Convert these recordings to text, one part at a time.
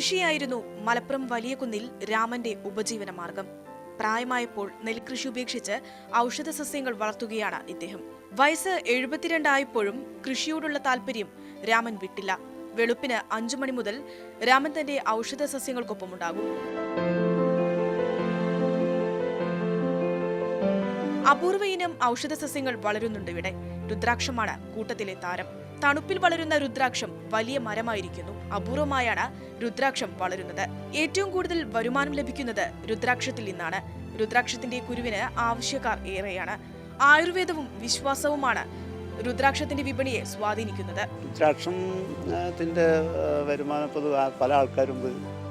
കൃഷിയായിരുന്നു മലപ്പുറം വലിയകുന്നിൽ രാമന്റെ ഉപജീവന മാർഗം. പ്രായമായപ്പോൾ നെൽകൃഷി ഉപേക്ഷിച്ച് ഔഷധ സസ്യങ്ങൾ വളർത്തുകയാണ് ഇദ്ദേഹം. വയസ്സ് 72 ആയപ്പോഴും കൃഷിയോടുള്ള താല്പര്യം രാമൻ വിട്ടില്ല. വെളുപ്പിന് 5 മണി മുതൽ രാമൻ തന്റെ ഔഷധ സസ്യങ്ങൾക്കൊപ്പമുണ്ടാകും. അപൂർവ ഇനം ഔഷധ സസ്യങ്ങൾ വളരുന്നുണ്ട് ഇവിടെ. രുദ്രാക്ഷമാണ് കൂട്ടത്തിലെ താരം. തണുപ്പിൽ വളരുന്ന രുദ്രാക്ഷം വലിയ മരമായിരിക്കുന്നു. അപൂർവമായാണ് രുദ്രാക്ഷം വളരുന്നത്. ഏറ്റവും കൂടുതൽ വരുമാനം ലഭിക്കുന്നത് രുദ്രാക്ഷത്തിൽ നിന്നാണ്. രുദ്രാക്ഷത്തിന്റെ കുരുവിന് ആവശ്യക്കാർ ഏറെയാണ്. ആയുർവേദവും വിശ്വാസവുമാണ് രുദ്രാക്ഷത്തിന്റെ വിപണിയെ സ്വാധീനിക്കുന്നത്. രുദ്രാക്ഷത്തിന്റെ വരുമാനം പല ആൾക്കാരും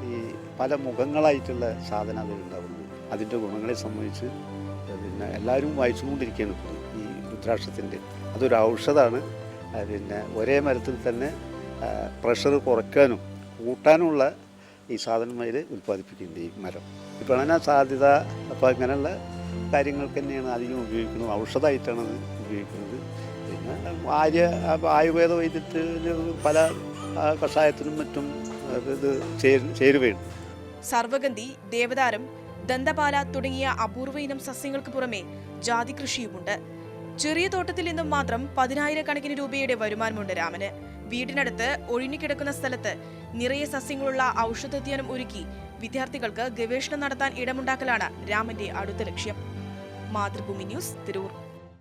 ഈ പല മുഖങ്ങളായിട്ടുള്ള സാധനം അതിലുണ്ടാവുന്നു. അതിൻ്റെ ഗുണങ്ങളെ സംബന്ധിച്ച് പിന്നെ എല്ലാവരും വായിച്ചുകൊണ്ടിരിക്കുകയാണ്. ഈ രുദ്രാക്ഷത്തിൻ്റെ അതൊരു ഔഷധമാണ്. പിന്നെ ഒരേ മരത്തിൽ തന്നെ പ്രഷർ കുറയ്ക്കാനും കൂട്ടാനുമുള്ള ഈ സാധനം അതിൽ ഉൽപ്പാദിപ്പിക്കുന്നുണ്ട് ഈ മരം. വിപണന സാധ്യത അപ്പോൾ അങ്ങനെയുള്ള കാര്യങ്ങൾക്ക് തന്നെയാണ് അധികം ഉപയോഗിക്കുന്നത്. ഔഷധമായിട്ടാണ് അത് ഉപയോഗിക്കുന്നത്. പിന്നെ ആയുർവേദ വൈദ്യത്തിന് പല കഷായത്തിനും മറ്റും ഇത് ചേരുവയുണ്ട്. സർവഗന്ധി, ദേവദാരം, ദന്തപാല തുടങ്ങിയ അപൂർവ ഇനം സസ്യങ്ങൾക്ക് പുറമെ ജാതി കൃഷിയുമുണ്ട്. ചെറിയ തോട്ടത്തിൽ നിന്നും മാത്രം 10,000 രൂപയുടെ വരുമാനമുണ്ട് രാമന്. വീടിനടുത്ത് ഒഴിഞ്ഞുകിടക്കുന്ന സ്ഥലത്ത് നിറയെ സസ്യങ്ങളുള്ള ഔഷധോദ്യാനം ഒരുക്കി വിദ്യാർത്ഥികൾക്ക് ഗവേഷണം നടത്താൻ ഇടമുണ്ടാക്കലാണ് രാമന്റെ അടുത്ത ലക്ഷ്യം. മാതൃഭൂമി ന്യൂസ്, തിരൂർ.